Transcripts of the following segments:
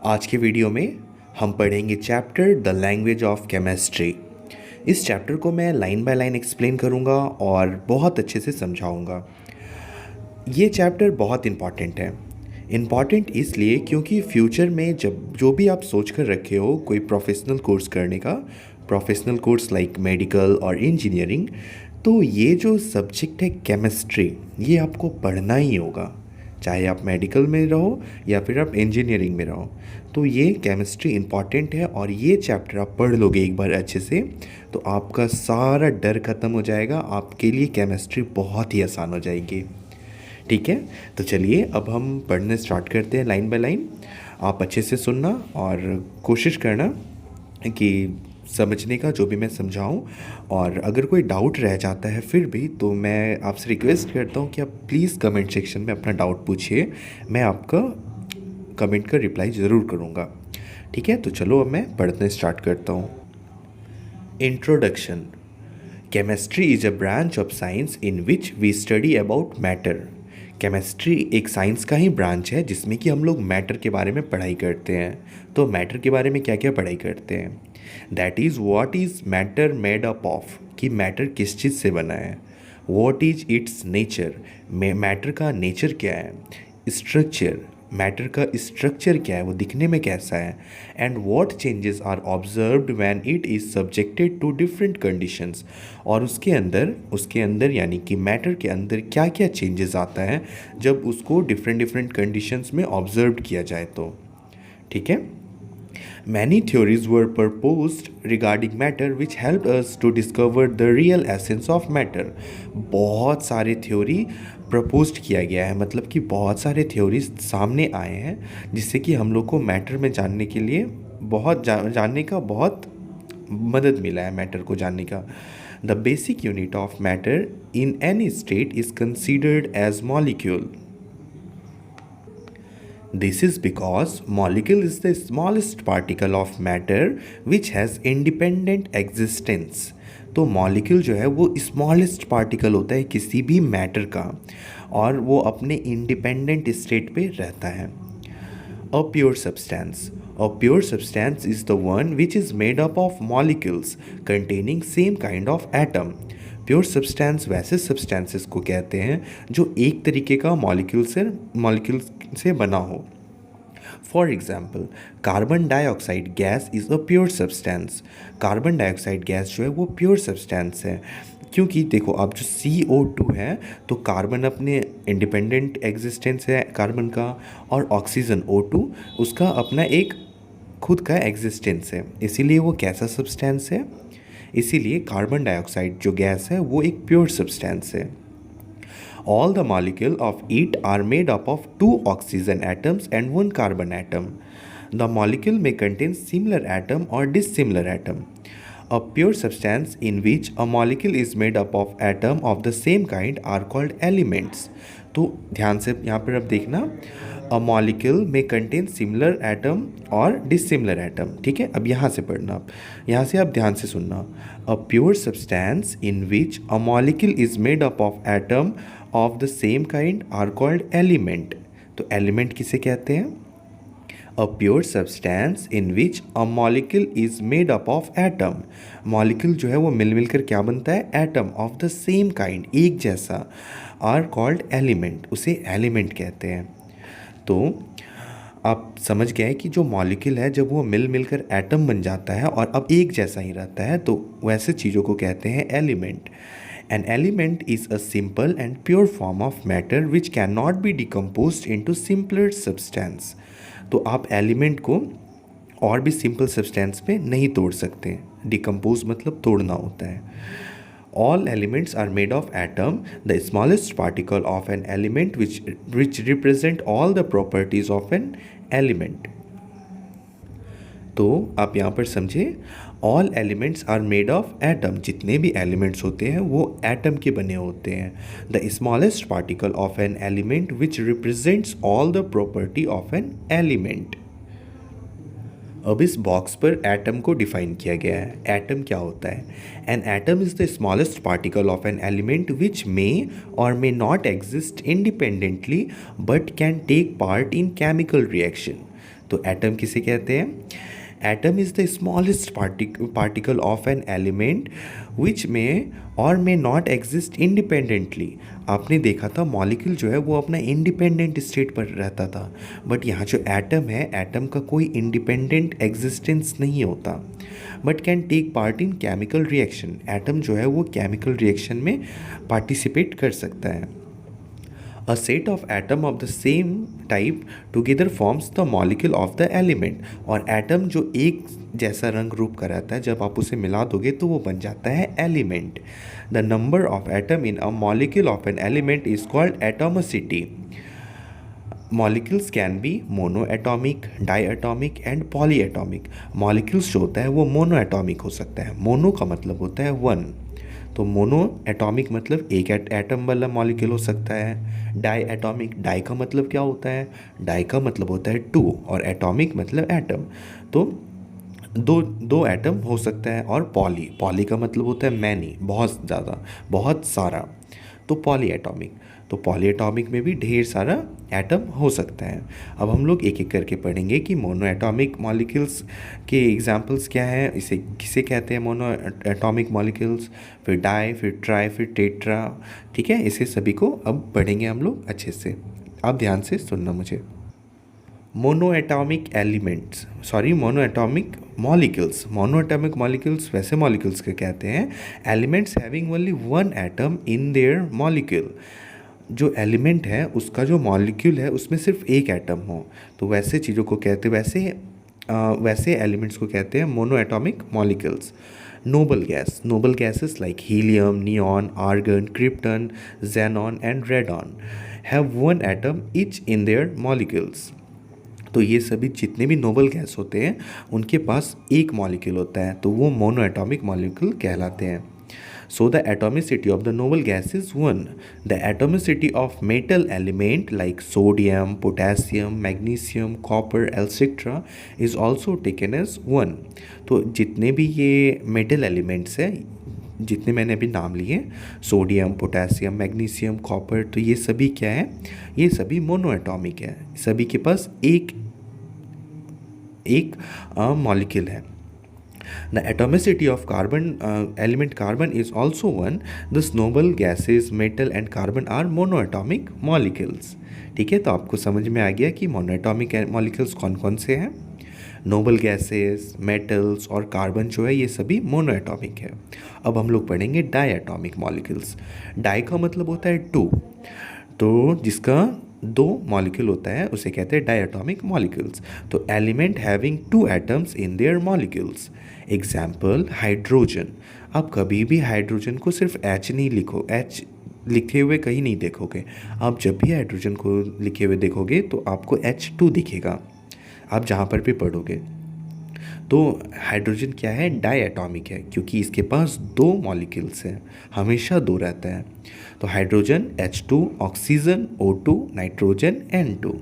आज के वीडियो में हम पढ़ेंगे chapter the language of chemistry. इस चैप्टर को मैं लाइन बाय लाइन एक्सप्लेन करूँगा और बहुत अच्छे से समझाऊँगा। ये चैप्टर बहुत इम्पॉर्टेंट है। इम्पॉर्टेंट इसलिए क्योंकि फ्यूचर में जब जो भी आप सोच कर रखे हो कोई प्रोफेशनल कोर्स करने का, प्रोफेशनल कोर्स लाइक मेडिकल और इंजीनियरिंग, तो ये जो सब्जेक्ट है केमिस्ट्री, ये आपको पढ़ना ही होगा, चाहे आप मेडिकल में रहो या फिर आप इंजीनियरिंग में रहो। तो ये केमिस्ट्री इम्पॉर्टेंट है और ये चैप्टर आप पढ़ लोगे एक बार अच्छे से तो आपका सारा डर ख़त्म हो जाएगा, आपके लिए केमिस्ट्री बहुत ही आसान हो जाएगी। ठीक है, तो चलिए अब हम पढ़ने स्टार्ट करते हैं लाइन बाय लाइन। आप अच्छे से सुनना और कोशिश करना कि समझने का जो भी मैं समझाऊं, और अगर कोई डाउट रह जाता है फिर भी तो मैं आपसे रिक्वेस्ट करता हूं कि आप प्लीज़ कमेंट सेक्शन में अपना डाउट पूछिए, मैं आपका कमेंट का रिप्लाई ज़रूर करूंगा। ठीक है, तो चलो अब मैं पढ़ने स्टार्ट करता हूं। Introduction. Chemistry is a branch of science in which we study about matter. Chemistry एक साइंस का ही ब्रांच है जिसमें कि हम लोग मैटर के बारे में पढ़ाई करते हैं। तो मैटर के बारे में क्या क्या पढ़ाई करते हैं? That is what is matter made up of, कि मैटर किस चीज़ से बना है। What is it's nature, matter का नेचर क्या है। स्ट्रक्चर, मैटर का स्ट्रक्चर क्या है, वो दिखने में कैसा है। And what changes are observed when it is subjected to different conditions, और उसके अंदर यानी कि मैटर के अंदर क्या क्या चेंजेस आता है जब उसको डिफरेंट डिफरेंट कंडीशंस में ऑब्जर्व किया जाए तो। ठीक है। Many theories were proposed regarding matter which helped us to discover the real essence of matter। बहुत सारे थ्योरी प्रपोज्ड किया गया है, मतलब कि बहुत सारे थ्योरीज सामने आए हैं जिससे कि हम लोग को मैटर में जानने के लिए जानने का बहुत मदद मिला है, मैटर को जानने का। The basic unit of matter in any state is considered as molecule. This is because molecule is the smallest particle of matter which has independent existence। तो मॉलिक्यूल जो है वो स्मॉलेस्ट पार्टिकल होता है किसी भी मैटर का, और वो अपने इंडिपेंडेंट स्टेट पे रहता है। A pure substance. A pure substance is the one which is made up of molecules containing same kind of atom। Pure substance वैसे सब्सटेंसेस को कहते हैं जो एक तरीके का मॉलिक्यूल से बना हो। For example, carbon dioxide gas is a pure substance. Carbon dioxide gas जो है वो प्योर सब्सटेंस है, क्योंकि देखो अब जो CO2 है तो कार्बन अपने इंडिपेंडेंट एग्जिस्टेंस है कार्बन का, और ऑक्सीजन O2 उसका अपना एक खुद का एग्जिस्टेंस है, इसीलिए वो कैसा सब्सटेंस है। इसीलिए कार्बन डाइऑक्साइड जो गैस है वो एक प्योर सब्सटेंस है। All the molecule of it are made up of 2 oxygen atoms and 1 carbon atom। The molecule may contain similar atom or dissimilar atom। A pure substance in which a molecule is made up of atom of the same kind are called elements। तो ध्यान से यहाँ पर अब देखना, a molecule में contain similar atom और dissimilar atom. ठीक है, अब यहाँ से पढ़ना, आप यहाँ से आप ध्यान से सुनना। A pure substance in which a molecule is made up of atom of the same kind are called element. तो एलिमेंट किसे कहते हैं? A pure substance in which a molecule is made up of atom. Molecule जो है वो मिलकर क्या बनता है? Atom of the same kind, एक जैसा, आर कॉल्ड एलिमेंट, उसे एलिमेंट कहते हैं। तो आप समझ गए कि जो मॉलिक्यूल है जब वो मिलकर एटम बन जाता है और अब एक जैसा ही रहता है तो वैसे चीज़ों को कहते हैं element. An element is a simple and pure form of matter which can not be decomposed into simpler substance. तो आप एलिमेंट को और भी सिंपल सब्सटेंस में नहीं तोड़ सकते, डिकम्पोज मतलब तोड़ना होता है। All elements are made of atom, the smallest particle of an element which represent all the properties of an element। तो आप यहाँ पर समझे, all elements are made of atom, जितने भी elements होते हैं वो atom के बने होते हैं। The smallest particle of an element which represents all the property of an element। अब इस बॉक्स पर एटम को डिफाइन किया गया है। एटम क्या होता है? An atom is the smallest particle of an element which may or may not exist independently but can take part in chemical reaction. तो एटम किसे कहते हैं? Atom is the smallest particle of an element which may or may not exist independently. आपने देखा था molecule जो है वो अपना इंडिपेंडेंट स्टेट पर रहता था, बट यहाँ जो एटम है, एटम का कोई इंडिपेंडेंट एग्जिस्टेंस नहीं होता, but can take part in chemical reaction. Atom जो है वो केमिकल रिएक्शन में पार्टिसिपेट कर सकता है। A set of atom of the same type together forms the molecule of the element। और एटम जो एक जैसा रंग रूप का रहता है, जब आप उसे मिला दोगे तो वो बन जाता है element. The number of atom in a molecule of an element is called atomicity. Molecules can be monoatomic, diatomic and polyatomic. Molecules जो होता है वो मोनो एटॉमिक हो सकता है। मोनो का मतलब होता है वन, तो मोनो एटॉमिक मतलब एक एटम वाला मॉलिक्यूल हो सकता है। डाई एटॉमिक, डाई का मतलब क्या होता है? डाई का मतलब होता है टू, और एटॉमिक मतलब एटम, तो दो दो एटम हो सकता है। और पॉली, पॉली का मतलब होता है मैनी, बहुत ज़्यादा, बहुत सारा, तो पॉली एटॉमिक। तो पॉली एटॉमिक में भी ढेर सारा एटम हो सकता है। अब हम लोग एक एक करके पढ़ेंगे कि मोनो एटॉमिक मॉलिक्यूल्स के एग्जांपल्स क्या हैं, इसे किसे कहते हैं मोनो एटॉमिक मॉलिक्यूल्स, फिर डाई, फिर ट्राई, फिर टेट्रा। ठीक है, इसे सभी को अब पढ़ेंगे हम लोग अच्छे से। आप ध्यान से सुनना मुझे। Mono atomic elements, mono atomic molecules. Mono atomic molecules वैसे मॉलिक्यूल्स के कहते हैं elements having only one atom in their molecule. जो एलिमेंट है उसका जो मॉलिक्यूल है उसमें सिर्फ एक एटम हो, तो वैसे चीज़ों को कहते वैसे एलिमेंट्स को कहते हैं monoatomic molecules. Noble gas, noble gases like helium, neon, argon, krypton, xenon and radon have one atom each in their molecules. तो ये सभी जितने भी नोबल गैस होते हैं उनके पास एक मॉलिक्यूल होता है, तो वो मोनो एटॉमिक मॉलिक्यूल कहलाते हैं। So the atomicity of the noble gas is 1. The atomicity of metal element like sodium, potassium, magnesium, copper, etc. is also taken as 1. तो जितने भी ये मेटल एलिमेंट्स हैं, जितने मैंने अभी नाम लिए, सोडियम, पोटेशियम, मैग्नीशियम, कॉपर, तो ये सभी क्या है? ये सभी मोनो एटॉमिक है। सभी के पास एक मॉलिक्यूल है। The atomicity of carbon element carbon is also 1. Thus noble gases, metal and carbon are monoatomic molecules. ठीक है, तो आपको समझ में आ गया कि मोनोएटॉमिक मॉलिक्यूल्स कौन कौन से हैं। नोबल गैसेस, मेटल्स और कार्बन जो है ये सभी मोनोएटॉमिक है। अब हम लोग पढ़ेंगे डाईएटॉमिक मॉलिक्यूल्स। डाई का मतलब होता है टू, तो जिसका दो मॉलिक्यूल होता है उसे कहते हैं डाईएटॉमिक मॉलिक्यूल्स। तो element having two atoms in their molecules. Example hydrogen. आप कभी भी हाइड्रोजन को सिर्फ एच नहीं लिखो, एच लिखे हुए कहीं नहीं देखोगे। आप जब भी हाइड्रोजन को लिखे हुए देखोगे तो आपको H2 दिखेगा, आप जहाँ पर भी पढ़ोगे। तो हाइड्रोजन क्या है? डाईएटॉमिक है, क्योंकि इसके पास दो मॉलिक्यूल्स हैं, हमेशा दो रहता है। तो hydrogen H2, oxygen O2, nitrogen N2।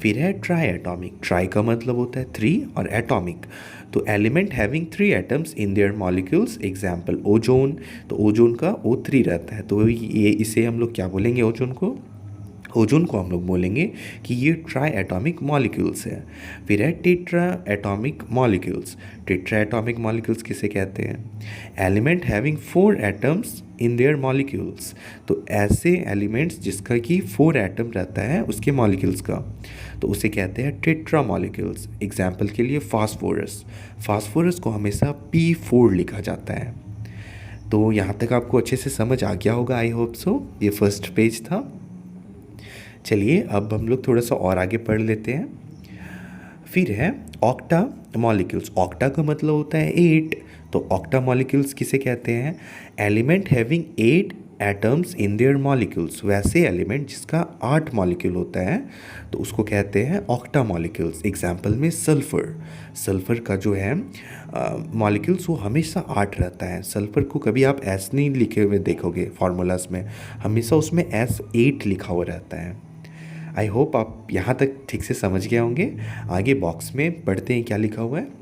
फिर है ट्राई एटॉमिक। ट्राई का मतलब होता है थ्री और एटॉमिक, तो element having three atoms in their molecules. Example ozone, तो ओजोन का O3 रहता है, तो ये इसे हम लोग क्या बोलेंगे? ओजोन को हम लोग बोलेंगे कि ये ट्राई एटॉमिक मॉलिक्यूल्स है। फिर है tetra atomic molecules. Tetra atomic molecules किसे कहते हैं? Element having four atoms in their molecules. तो ऐसे एलिमेंट्स जिसका कि फोर एटम रहता है उसके मॉलिक्यूल्स का, तो उसे कहते हैं टेट्रा मॉलिक्यूल्स। एग्जाम्पल के लिए फास्फोरस, फास्फोरस को हमेशा P4 लिखा जाता है। तो यहाँ तक आपको अच्छे से समझ आ गया होगा, आई होप सो। ये फर्स्ट पेज था। चलिए अब हम लोग थोड़ा सा और आगे पढ़ लेते हैं। फिर है ऑक्टा मॉलिक्यूल्स। ऑक्टा का मतलब होता है 8, तो ऑक्टा मॉलिक्यूल्स किसे कहते हैं? Element having 8 atoms in their molecules. वैसे एलिमेंट जिसका 8 मॉलिक्यूल होता है तो उसको कहते हैं ऑक्टा मॉलिक्यूल्स। एग्जाम्पल में सल्फ़र, सल्फ़र का जो है मॉलिक्यूल्स वो हमेशा 8 रहता है। सल्फ़र को कभी आप S नहीं लिखे हुए देखोगे फार्मूलाज में, हमेशा उसमें S8 लिखा हुआ रहता है। आई होप आप यहाँ तक ठीक से समझ गए होंगे। आगे बॉक्स में पढ़ते हैं क्या लिखा हुआ है।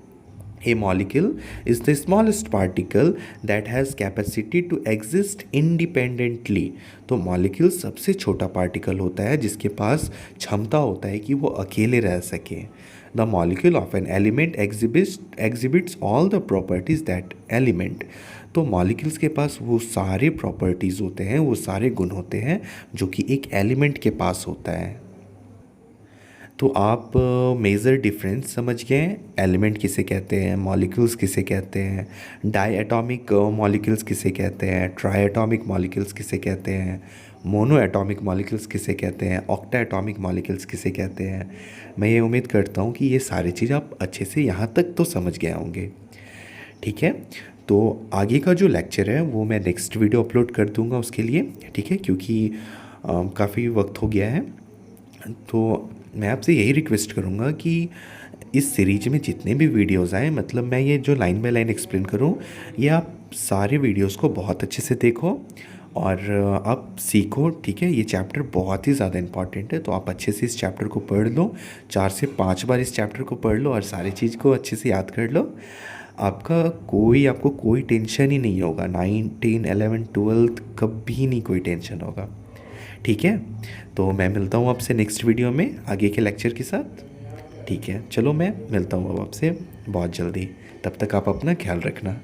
A molecule is the smallest particle that has capacity to exist independently। तो मॉलिक्यूल सबसे छोटा पार्टिकल होता है जिसके पास क्षमता होता है कि वो अकेले रह सके। The molecule of an element exhibits all the properties that element. तो मॉलिक्यूल्स के पास वो सारे प्रॉपर्टीज़ होते हैं, वो सारे गुण होते हैं जो कि एक एलिमेंट के पास होता है। तो आप मेजर डिफरेंस समझ गए, एलिमेंट किसे कहते हैं, मॉलिक्यूल्स किसे कहते हैं, डाई एटॉमिक मॉलिक्यूल्स किसे कहते हैं, ट्राई एटॉमिक मॉलिक्यूल्स किसे कहते हैं, मोनो एटॉमिक मॉलिक्यूल्स किसे कहते हैं, ऑक्टा एटॉमिक मॉलिक्यूल्स किसे कहते हैं। मैं ये उम्मीद करता हूँ कि ये सारी चीज़ आप अच्छे से यहाँ तक तो समझ गए होंगे। ठीक है, तो आगे का जो लेक्चर है वो मैं नेक्स्ट वीडियो अपलोड कर दूँगा उसके लिए, ठीक है, क्योंकि काफ़ी वक्त हो गया है। तो मैं आपसे यही रिक्वेस्ट करूँगा कि इस सीरीज में जितने भी वीडियोस आए, मतलब मैं ये जो लाइन बाय लाइन एक्सप्लेन करूँ, ये आप सारे वीडियोस को बहुत अच्छे से देखो और आप सीखो। ठीक है, ये चैप्टर बहुत ही ज़्यादा इंपॉर्टेंट है, तो आप अच्छे से इस चैप्टर को पढ़ लो, 4 से 5 बार इस चैप्टर को पढ़ लो और सारी चीज़ को अच्छे से याद कर लो। आपको कोई टेंशन ही नहीं होगा, 9, 10, 11, 12 कभी नहीं कोई टेंशन होगा। ठीक है, तो मैं मिलता हूँ आपसे नेक्स्ट वीडियो में आगे के लेक्चर के साथ। ठीक है, चलो मैं मिलता हूँ अब आपसे बहुत जल्दी, तब तक आप अपना ख्याल रखना।